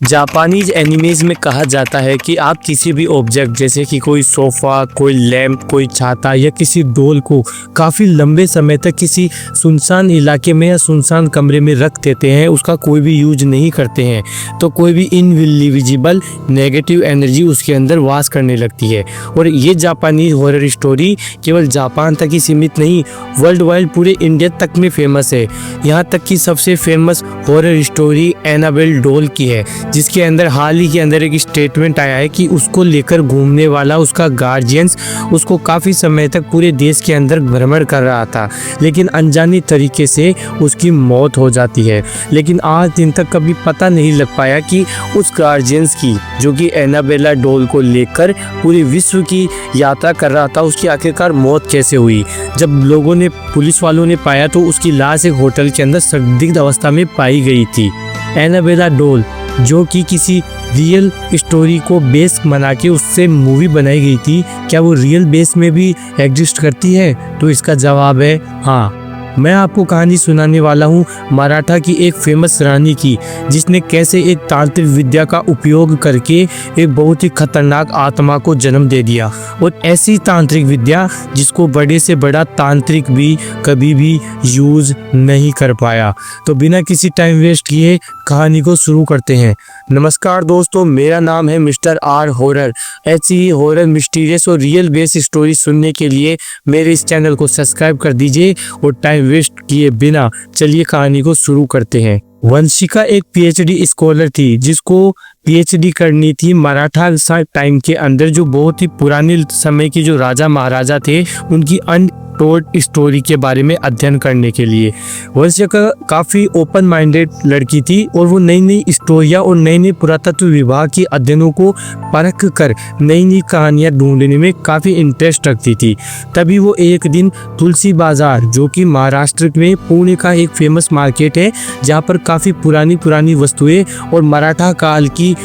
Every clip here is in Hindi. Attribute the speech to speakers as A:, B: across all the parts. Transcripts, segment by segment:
A: जापानीज एनिमेज में कहा जाता है कि आप किसी भी ऑब्जेक्ट जैसे कि कोई सोफ़ा, कोई लैंप, कोई छाता या किसी डोल को काफ़ी लंबे समय तक किसी सुनसान इलाके में या सुनसान कमरे में रख देते हैं, उसका कोई भी यूज नहीं करते हैं, तो कोई भी इनविजिबल नेगेटिव एनर्जी उसके अंदर वास करने लगती है। और ये जापानी हॉरर स्टोरी केवल जापान तक ही सीमित नहीं, वर्ल्ड वाइड पूरे इंडिया तक में फेमस है। यहाँ तक कि सबसे famous horror story Annabelle doll की है, जिसके अंदर हाल ही के अंदर एक स्टेटमेंट आया है कि उसको लेकर घूमने वाला उसका गार्जियंस उसको काफ़ी समय तक पूरे देश के अंदर भ्रमण कर रहा था, लेकिन अनजाने तरीके से उसकी मौत हो जाती है। लेकिन आज दिन तक कभी पता नहीं लग पाया कि उस गार्जियंस की, जो कि एनाबेला डॉल को लेकर पूरे विश्व की यात्रा कर रहा था, उसकी आखिरकार मौत कैसे हुई। जब लोगों ने, पुलिस वालों ने पाया तो उसकी लाश एक होटल के अंदर संदिग्ध अवस्था में पाई गई थी। एनाबेला डॉल जो कि किसी रियल स्टोरी को बेस बना के उससे मूवी बनाई गई थी, क्या वो रियल बेस में भी एग्जिस्ट करती है? तो इसका जवाब है हाँ। मैं आपको कहानी सुनाने वाला हूँ मराठा की एक फेमस रानी की, जिसने कैसे एक तांत्रिक विद्या का उपयोग करके एक बहुत ही खतरनाक आत्मा को जन्म दे दिया, और ऐसी तांत्रिक विद्या जिसको बड़े से बड़ा तांत्रिक भी कभी भी यूज नहीं कर पाया। तो बिना किसी टाइम वेस्ट किए कहानी को शुरू करते हैं। नमस्कार दोस्तों, मेरा नाम है मिस्टर आर हॉरर। ऐसी ही हॉरर, मिस्टीरियस और रियल बेस स्टोरी सुनने के लिए मेरे इस चैनल को सब्सक्राइब कर दीजिए, और टाइम वेस्ट किए बिना चलिए कहानी को शुरू करते हैं। वंशिका एक पीएचडी स्कॉलर थी, जिसको पीएचडी करनी थी मराठा टाइम के अंदर, जो बहुत ही पुराने समय के जो राजा महाराजा थे उनकी अनटोल्ड स्टोरी के बारे में अध्ययन करने के लिए। वंशिका काफ़ी ओपन माइंडेड लड़की थी, और वो नई नई स्टोरियाँ और नए नए पुरातत्व विभाग के अध्ययनों को परख कर नई नई कहानियाँ ढूंढने में काफ़ी इंटरेस्ट रखती थी। तभी वो एक दिन तुलसी बाजार, जो कि महाराष्ट्र में पुणे का एक फेमस मार्केट है, जहाँ पर काफ़ी पुरानी पुरानी वस्तुएं और मराठा काल की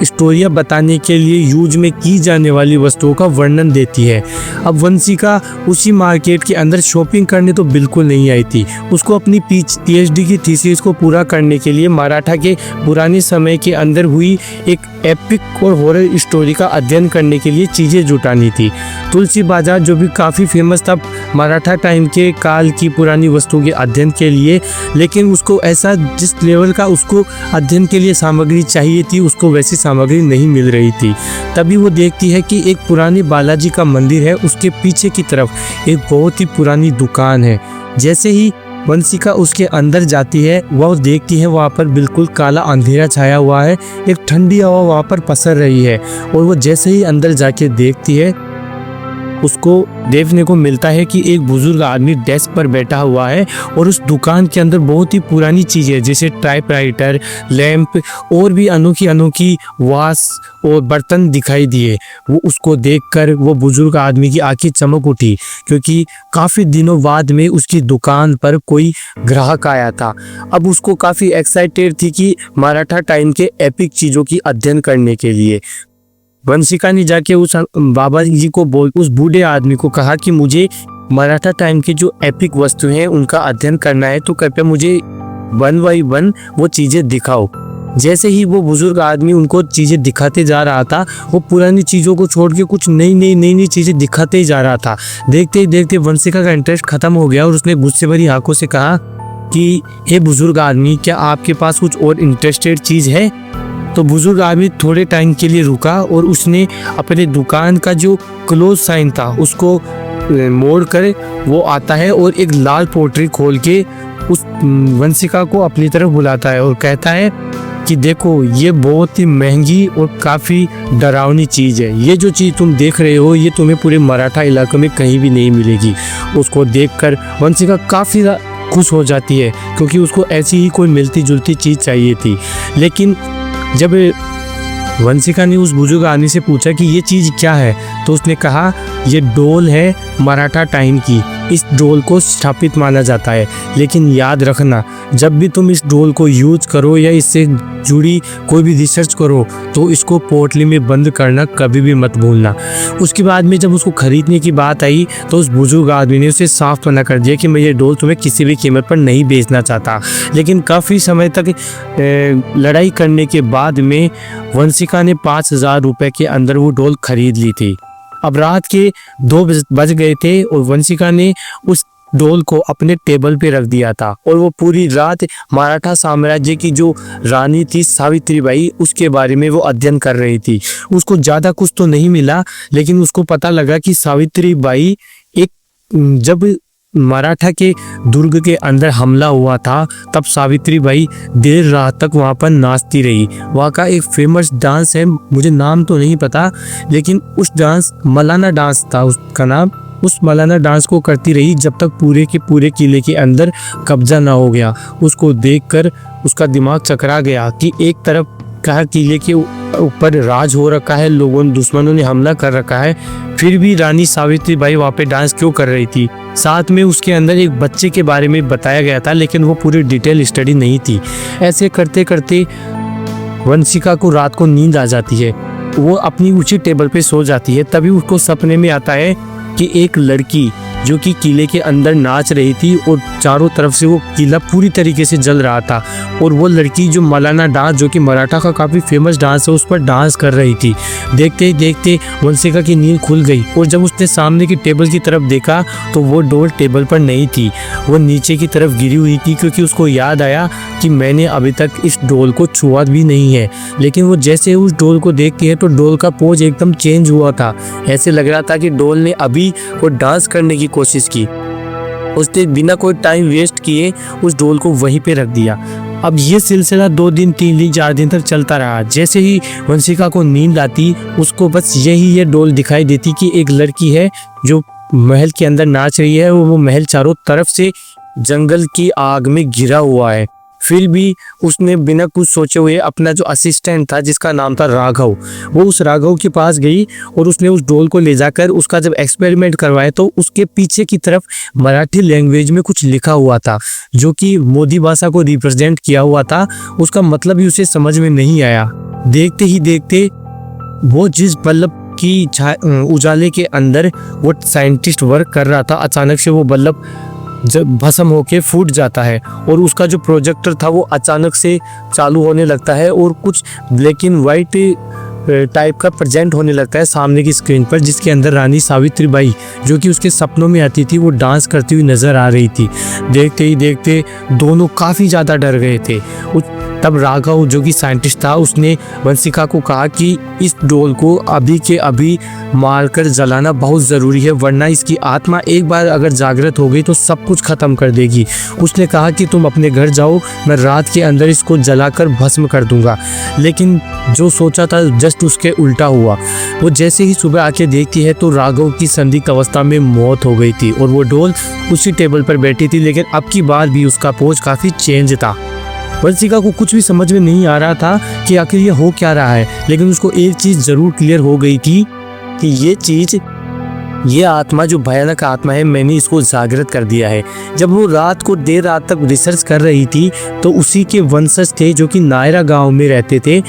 A: स्टोरियाँ बताने के लिए यूज में की जाने वाली वस्तुओं का वर्णन देती है। अब वंशिका उसी मार्केट के अंदर शॉपिंग करने तो बिल्कुल नहीं आई थी। उसको अपनी पीएचडी की थीसिस को पूरा करने के लिए मराठा के पुराने समय के अंदर हुई एक एपिक और हॉरर स्टोरी का अध्ययन करने के लिए चीज़ें जुटानी थी। तुलसी बाजार, जो भी काफ़ी फेमस था मराठा टाइम के काल की पुरानी वस्तुओं के अध्ययन के लिए, लेकिन उसको ऐसा जिस लेवल का उसको अध्ययन के लिए सामग्री चाहिए थी, उसको वैसी सामग्री नहीं मिल रही थी। तभी वो देखती है कि एक पुरानी बालाजी का मंदिर है, उसके पीछे की तरफ एक बहुत ही पुरानी दुकान है। जैसे ही वंशिका उसके अंदर जाती है, वह देखती है वहाँ पर बिल्कुल काला अंधेरा छाया हुआ है, एक ठंडी हवा वहाँ पर पसर रही है। और वो जैसे ही अंदर जाके देखती है, उसको देखने को मिलता है कि एक बुजुर्ग आदमी डेस्क पर बैठा हुआ है, और उस दुकान के अंदर बहुत ही पुरानी चीज़ें जैसे टाइपराइटर, लैंप और भी अनोखी अनोखी वास और बर्तन दिखाई दिए। वो उसको देखकर वो बुजुर्ग आदमी की आंखें चमक उठी, क्योंकि काफ़ी दिनों बाद में उसकी दुकान पर कोई ग्राहक आया था। अब उसको काफ़ी एक्साइटेड थी कि मराठा टाइम के एपिक चीज़ों की अध्ययन करने के लिए। वंशिका ने जाके उस बाबा जी को उस बूढ़े आदमी को कहा कि मुझे मराठा टाइम की जो एपिक वस्तु हैं उनका अध्ययन करना है, तो कृपया मुझे 1 बाय 1 वो चीज़ें दिखाओ। जैसे ही वो बुजुर्ग आदमी उनको चीज़ें दिखाते जा रहा था, वो पुरानी चीज़ों को छोड़ के कुछ नई नई चीज़ें दिखाते ही जा रहा था। देखते ही देखते वंशिका का इंटरेस्ट खत्म हो गया, और उसने गुस्से भरी आंखों से कहा कि हे बुजुर्ग आदमी, क्या आपके पास कुछ और इंटरेस्टेड चीज़ है? तो बुजुर्ग आदमी थोड़े टाइम के लिए रुका, और उसने अपने दुकान का जो क्लोज साइन था उसको मोड़ कर वो आता है, और एक लाल पोटली खोल के उस वंशिका को अपनी तरफ बुलाता है और कहता है कि देखो, ये बहुत ही महंगी और काफ़ी डरावनी चीज़ है। ये जो चीज़ तुम देख रहे हो, ये तुम्हें पूरे मराठा इलाके में कहीं भी नहीं मिलेगी। उसको देखकर वंशिका काफ़ी खुश हो जाती है, क्योंकि उसको ऐसी ही कोई मिलती जुलती चीज़ चाहिए थी। लेकिन जब वंशिका ने उस बुजुर्ग आदमी से पूछा कि ये चीज़ क्या है, तो उसने कहा ये डोल है मराठा टाइम की, इस डोल को स्थापित माना जाता है। लेकिन याद रखना, जब भी तुम इस डोल को यूज करो या इससे जुड़ी कोई भी रिसर्च करो तो इसको पोटली में बंद करना कभी भी मत भूलना। उसके बाद में जब उसको खरीदने की बात आई तो उस बुजुर्ग आदमी ने उसे साफ मना कर दिया कि मैं ये डोल तुम्हें किसी भी कीमत पर नहीं बेचना चाहता। लेकिन काफ़ी समय तक लड़ाई करने के बाद में वंशिका ने 5,000 रुपये के अंदर वो डोल खरीद ली थी। अब रात के 2 बज गए थे और वंशिका ने उस डोल को अपने टेबल पे रख दिया था और वो पूरी रात मराठा साम्राज्य की जो रानी थी सावित्रीबाई, उसके बारे में वो अध्ययन कर रही थी। उसको ज़्यादा कुछ तो नहीं मिला, लेकिन उसको पता लगा कि सावित्रीबाई जब मराठा के दुर्ग के अंदर हमला हुआ था तब सावित्रीबाई देर रात तक वहाँ पर नाचती रही। वहाँ का एक फेमस डांस है, मुझे नाम तो नहीं पता, लेकिन उस डांस मलाना डांस था उसका नाम। उस मलाना डांस को करती रही जब तक पूरे के पूरे किले के अंदर कब्जा ना हो गया। उसको देखकर उसका दिमाग चकरा गया कि एक तरफ कहा किले के ऊपर राज हो रखा है, दुश्मनों ने हमला कर रखा है, फिर भी रानी सावित्रीबाई वहाँ पे डांस क्यों कर रही थी। साथ में उसके अंदर एक बच्चे के बारे में बताया गया था, लेकिन वो पूरी डिटेल स्टडी नहीं थी। ऐसे करते करते वंशिका को रात को नींद आ जाती है। वो अपनी ऊंची टेबल पे सो जाती है। तभी उसको सपने में आता है कि एक लड़की जो कि किले के अंदर नाच रही थी और चारों तरफ से वो किला पूरी तरीके से जल रहा था, और वो लड़की जो मलाना डांस, जो कि मराठा का काफ़ी फेमस डांस है, उस पर डांस कर रही थी। देखते ही देखते वंशिका की नींद खुल गई और जब उसने सामने की टेबल की तरफ देखा तो वो डोल टेबल पर नहीं थी, वो नीचे की तरफ गिरी हुई थी, क्योंकि उसको याद आया कि मैंने अभी तक इस डोल को छुआ भी नहीं है। लेकिन वो जैसे उस डोल को देखती है तो डोल का पोज एकदम चेंज हुआ था। ऐसे लग रहा था कि डोल ने अभी वो डांस करने की कोशिश की। उसने बिना कोई टाइम वेस्ट किए उस डोल को वहीं पे रख दिया। अब ये सिलसिला 2 दिन 3 दिन 4 दिन तक चलता रहा। जैसे ही वंशिका को नींद आती, उसको बस ये डोल दिखाई देती कि एक लड़की है जो महल के अंदर नाच रही है। वो महल चारों तरफ से जंगल की आग में घिरा हुआ है। फिर भी उसने बिना कुछ सोचे हुए अपना जो असिस्टेंट था, जिसका नाम था राघव, वो उस राघव के पास गई और उसने उस डोल को ले जाकर उसका जब एक्सपेरिमेंट करवाया तो उसके पीछे की तरफ मराठी लैंग्वेज में कुछ लिखा हुआ था, जो कि मोदी भाषा को रिप्रेजेंट किया हुआ था। उसका मतलब ही उसे समझ में नहीं आया। देखते ही देखते वो जिस बल्ब की उजाले के अंदर वो साइंटिस्ट वर्क कर रहा था, अचानक से वो बल्ब जब भस्म होके फूट जाता है और उसका जो प्रोजेक्टर था वो अचानक से चालू होने लगता है और कुछ ब्लैक एंड वाइट टाइप का प्रेजेंट होने लगता है सामने की स्क्रीन पर, जिसके अंदर रानी सावित्रीबाई, जो कि उसके सपनों में आती थी, वो डांस करती हुई नजर आ रही थी। देखते ही देखते दोनों काफ़ी ज़्यादा डर गए थे। तब राघव, जो कि साइंटिस्ट था, उसने वंशिका को कहा कि इस डोल को अभी के अभी मारकर जलाना बहुत ज़रूरी है, वरना इसकी आत्मा एक बार अगर जागृत हो गई तो सब कुछ ख़त्म कर देगी। उसने कहा कि तुम अपने घर जाओ, मैं रात के अंदर इसको जलाकर भस्म कर दूंगा। लेकिन जो सोचा था जस्ट उसके उल्टा हुआ। वो जैसे ही सुबह आके देखती है तो राघव की संदिग्ध अवस्था में मौत हो गई थी और वो डोल उसी टेबल पर बैठी थी, लेकिन अब की बार भी उसका पोज काफ़ी चेंज था। वंशिका को कुछ भी समझ में नहीं आ रहा था कि आखिर ये हो क्या रहा है, लेकिन उसको एक चीज़ ज़रूर क्लियर हो गई थी कि ये आत्मा जो भयानक आत्मा है, मैंने इसको जागृत कर दिया है। जब वो रात को देर रात तक रिसर्च कर रही थी तो उसी के वंशज थे जो कि नायरा गांव में रहते थे,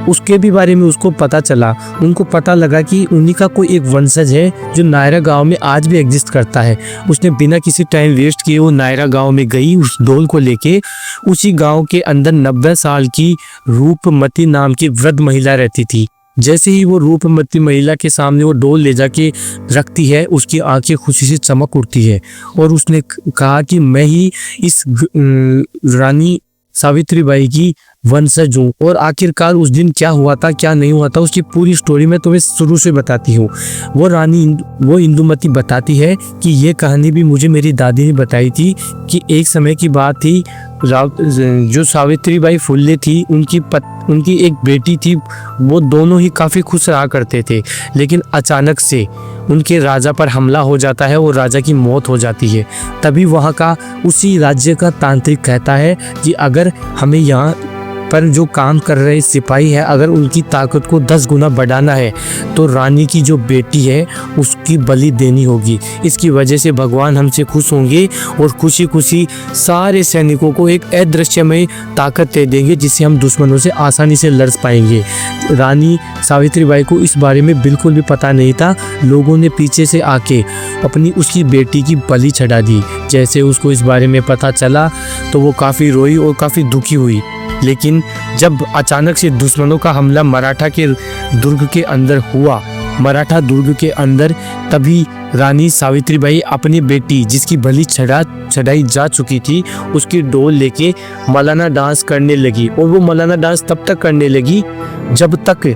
A: उसके भी बारे में उसको पता चला। उनको पता लगा कि उन्हीं का कोई एक वंशज है जो नायरा गांव में आज भी एग्जिस्ट करता है। उसने बिना किसी टाइम वेस्ट किए वो नायरा गांव में गई उस डोल को लेके। उसी गांव के अंदर 90 साल की रूपमती नाम की वृद्ध महिला रहती थी। जैसे ही वो रूपमती महिला के सामने वो डोल ले जाके रखती है, उसकी आंखें खुशी से चमक उठती है और उसने कहा कि मैं ही इस रानी सावित्रीबाई की वंशज हूँ। और आखिरकार उस दिन क्या हुआ था, क्या नहीं हुआ था, उसकी पूरी स्टोरी मैं तुम्हें शुरू से बताती हूँ। वो इंदुमती बताती है कि ये कहानी भी मुझे मेरी दादी ने बताई थी कि एक समय की बात थी, जो सावित्रीबाई फुल्ले थी, उनकी एक बेटी थी। वो दोनों ही काफ़ी खुश रहा करते थे, लेकिन अचानक से उनके राजा पर हमला हो जाता है और राजा की मौत हो जाती है। तभी वहाँ का उसी राज्य का तांत्रिक कहता है कि अगर हमें यहाँ पर जो काम कर रहे सिपाही है, अगर उनकी ताकत को 10 गुना बढ़ाना है तो रानी की जो बेटी है उसकी बलि देनी होगी। इसकी वजह से भगवान हमसे खुश होंगे और खुशी खुशी सारे सैनिकों को एक अदृश्यमय ताकत दे देंगे, जिससे हम दुश्मनों से आसानी से लड़ पाएंगे। रानी सावित्रीबाई को इस बारे में बिल्कुल भी पता नहीं था। लोगों ने पीछे से आके अपनी उसकी बेटी की बलि चढ़ा दी। जैसे उसको इस बारे में पता चला तो वो काफ़ी रोई और काफ़ी दुखी हुई। लेकिन जब अचानक से दुश्मनों का हमला मराठा के दुर्ग के अंदर हुआ, मराठा दुर्ग के अंदर, तभी रानी सावित्रीबाई अपनी बेटी जिसकी बलि चढ़ाई जा चुकी थी उसकी डोल लेके मलाना डांस करने लगी। और वो मलाना डांस तब तक करने लगी जब तक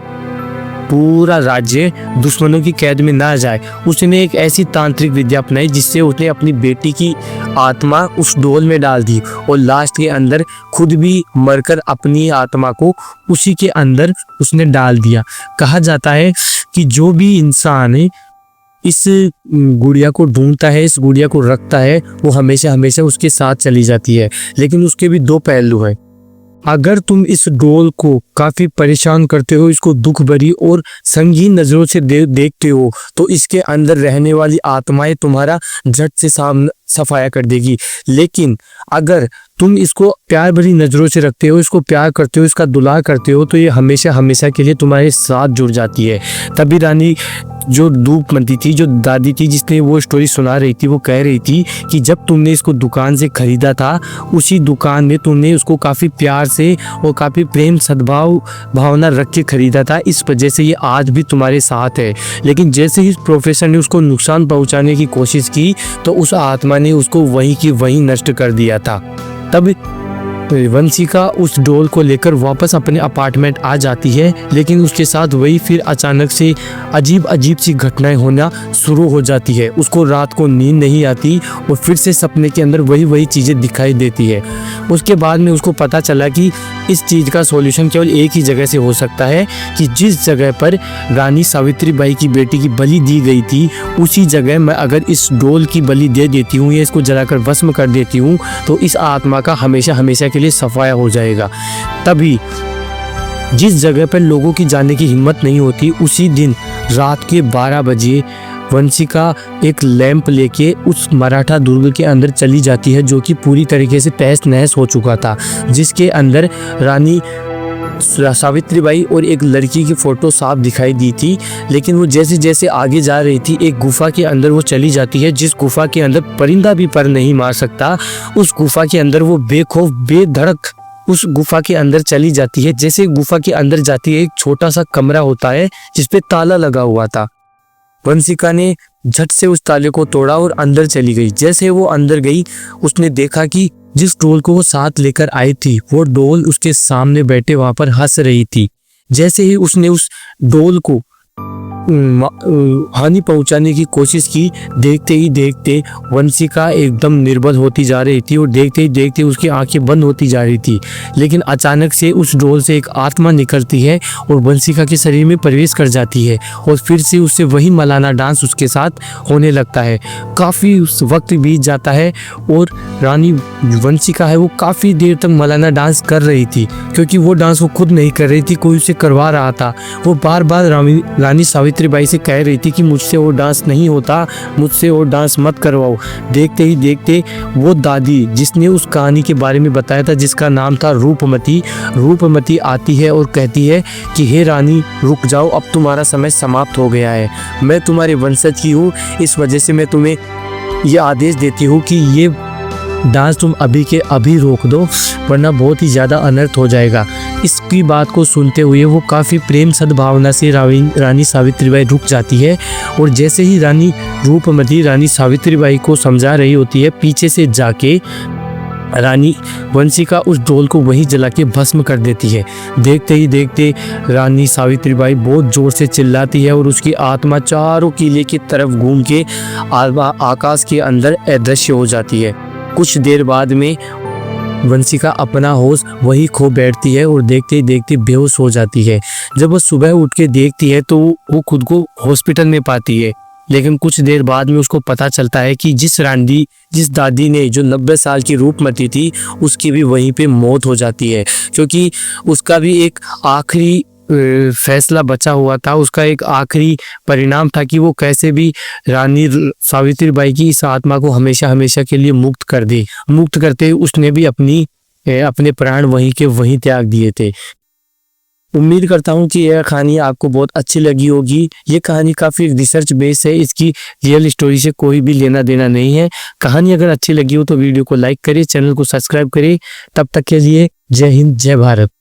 A: पूरा राज्य दुश्मनों की कैद में ना जाए। उसने एक ऐसी तांत्रिक विद्या अपनाई जिससे उसने अपनी बेटी की आत्मा उस डोल में डाल दी और लास्ट के अंदर खुद भी मरकर अपनी आत्मा को उसी के अंदर उसने डाल दिया। कहा जाता है कि जो भी इंसान इस गुड़िया को ढूंढता है, इस गुड़िया को रखता है, वो हमेशा हमेशा उसके साथ चली जाती है। लेकिन उसके भी दो पहलू हैं। अगर तुम इस डोल को काफ़ी परेशान करते हो, इसको दुख भरी और संगीन नज़रों से देखते हो, तो इसके अंदर रहने वाली आत्माएं तुम्हारा झट से सफाया कर देगी। लेकिन अगर तुम इसको प्यार भरी नज़रों से रखते हो, इसको प्यार करते हो, इसका दुलार करते हो, तो ये हमेशा हमेशा के लिए तुम्हारे साथ जुड़ जाती है। तभी रानी जो धूपमती थी, जो दादी थी जिसने वो स्टोरी सुना रही थी, वो कह रही थी कि जब तुमने इसको दुकान से खरीदा था, उसी दुकान में तुमने उसको काफ़ी प्यार से और काफ़ी प्रेम भावना रख के खरीदा था। इस वजह से ये आज भी तुम्हारे साथ है। लेकिन जैसे ही इस प्रोफेसर ने उसको नुकसान पहुंचाने की कोशिश की तो उस आत्मा ने उसको वहीं की वहीं नष्ट कर दिया था। तब वंशिका उस डोल को लेकर वापस अपने अपार्टमेंट आ जाती है। लेकिन उसके साथ वही फिर अचानक से अजीब सी घटनाएं होना शुरू हो जाती है। उसको रात को नींद नहीं आती और फिर से सपने के अंदर वही चीज़ें दिखाई देती है। उसके बाद में उसको पता चला कि इस चीज़ का सॉल्यूशन केवल एक ही जगह से हो सकता है कि जिस जगह पर रानी सावित्रीबाई की बेटी की बलि दी गई थी, उसी जगह मैं अगर इस डोल की बलि दे देती हूँ या इसको जलाकर भस्म कर देती हूँ तो इस आत्मा का हमेशा हमेशा के लिए सफाया हो जाएगा। तभी जिस जगह पर लोगों की जाने की हिम्मत नहीं होती, उसी दिन रात के 12 बजे वंशिका एक लैंप लेके उस मराठा दुर्ग के अंदर चली जाती है, जो कि पूरी तरीके से तहस नहस हो चुका था, जिसके अंदर रानी सावित्रीबाई और एक लड़की की फोटो साफ दिखाई दी थी। लेकिन वो जैसे जैसे आगे जा रही थी, एक गुफा के अंदर वो चली जाती है, जिस गुफा के अंदर परिंदा भी पर नहीं मार सकता। उस गुफा के अंदर वो बेखौफ बेधड़क उस गुफा के अंदर चली जाती है। जैसे गुफा के अंदर जाती है, एक छोटा सा कमरा होता है जिसपे ताला लगा हुआ था। वंशिका ने झट से उस ताले को तोड़ा और अंदर चली गई। जैसे वो अंदर गई, उसने देखा कि जिस डोल को वो साथ लेकर आई थी, वो डोल उसके सामने बैठे वहां पर हंस रही थी। जैसे ही उसने उस डोल को हानि पहुंचाने की कोशिश की, देखते ही देखते वंशिका एकदम निर्बल होती जा रही थी और देखते ही देखते उसकी आंखें बंद होती जा रही थी। लेकिन अचानक से उस डोल से एक आत्मा निकलती है और वंशिका के शरीर में प्रवेश कर जाती है और फिर से उससे वही मलाना डांस उसके साथ होने लगता है। काफ़ी वक्त बीत जाता है और रानी वंशिका है वो काफ़ी देर तक मलाना डांस कर रही थी, क्योंकि वो डांस वो खुद नहीं कर रही थी, कोई उसे करवा रहा था। वो बार बार रानी सावित्रीबाई से कह रही थी कि मुझसे वो डांस नहीं होता, मुझसे वो डांस मत करवाओ। देखते ही देखते वो दादी जिसने उस कहानी के बारे में बताया था, जिसका नाम था रूपमती आती है और कहती है कि हे रानी रुक जाओ, अब तुम्हारा समय समाप्त हो गया है। मैं तुम्हारे वंशज की हूँ, इस वजह से मैं तुम्हें यह आदेश देती हूँ कि ये डांस तुम अभी के अभी रोक दो, वरना बहुत ही ज़्यादा अनर्थ हो जाएगा। इसकी बात को सुनते हुए वो काफ़ी प्रेम सद्भावना से रानी सावित्रीबाई रुक जाती है और जैसे ही रानी रूपमती रानी सावित्रीबाई को समझा रही होती है, पीछे से जाके रानी वंशिका उस डोल को वहीं जला के भस्म कर देती है। देखते ही देखते रानी सावित्रीबाई बहुत जोर से चिल्लाती है और उसकी आत्मा चारों किले की तरफ घूम के आकाश के अंदर अदृश्य हो जाती है। कुछ देर बाद में वंशिका अपना होश वही खो बैठती है और देखते ही देखते बेहोश हो जाती है। जब वो सुबह उठ के देखती है तो वो खुद को हॉस्पिटल में पाती है। लेकिन कुछ देर बाद में उसको पता चलता है कि जिस दादी ने जो 90 साल की रूपमती थी, उसकी भी वहीं पे मौत हो जाती है, क्योंकि उसका भी एक आखिरी फैसला बचा हुआ था। उसका एक आखिरी परिणाम था कि वो कैसे भी रानी सावित्रीबाई की इस आत्मा को हमेशा हमेशा के लिए मुक्त कर दे। मुक्त करते हुए उसने भी अपने प्राण वहीं के वहीं त्याग दिए थे। उम्मीद करता हूँ कि यह कहानी आपको बहुत अच्छी लगी होगी। ये कहानी काफ़ी रिसर्च बेस है, इसकी रियल स्टोरी से कोई भी लेना देना नहीं है। कहानी अगर अच्छी लगी हो तो वीडियो को लाइक करिए, चैनल को सब्सक्राइब करिए। तब तक के लिए जय हिंद, जय भारत।